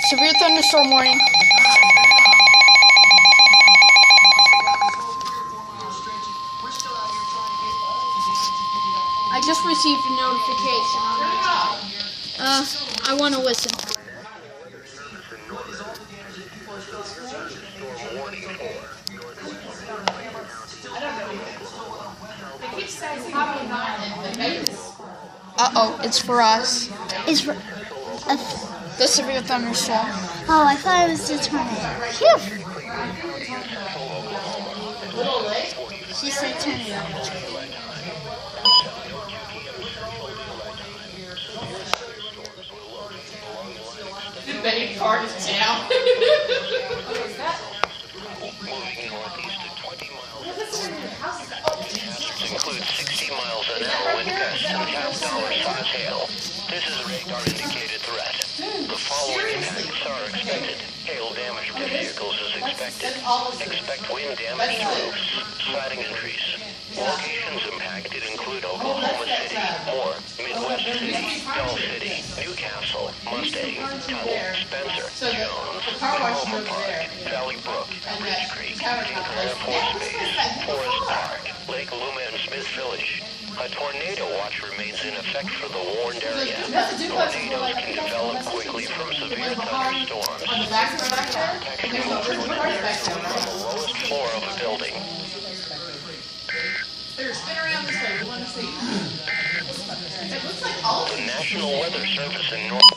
Severe thunderstorm warning. I just received a notification. I want to listen. Uh-oh, it's for us. It's for The severe thunderstorm. oh, I thought it was the tornado. Phew. She said tornado. The betting card is down. Includes 60 miles an hour wind gusts and half-dollar size hail. This is a radar-indicated threat. The following impacts are expected. Hail damage to vehicles is expected. Expect wind damage to roofs, siding increase. Locations impacted include Oklahoma City, Moore, Midwest City, Bell City, Newcastle, Mustang, Tuttle, Spencer, Jones, Tacoma Park, Valley Brook, Ridge Creek, Tinker Air Force Base, Forest Park, Lake Luma and Smith Village. A tornado watch remains in effect for the warned area. Tornadoes can develop quickly from severe thunderstorms. Protection will from the lowest floor of a building. Spin around this way. We want to see. It looks like all of The them. National Weather Service in North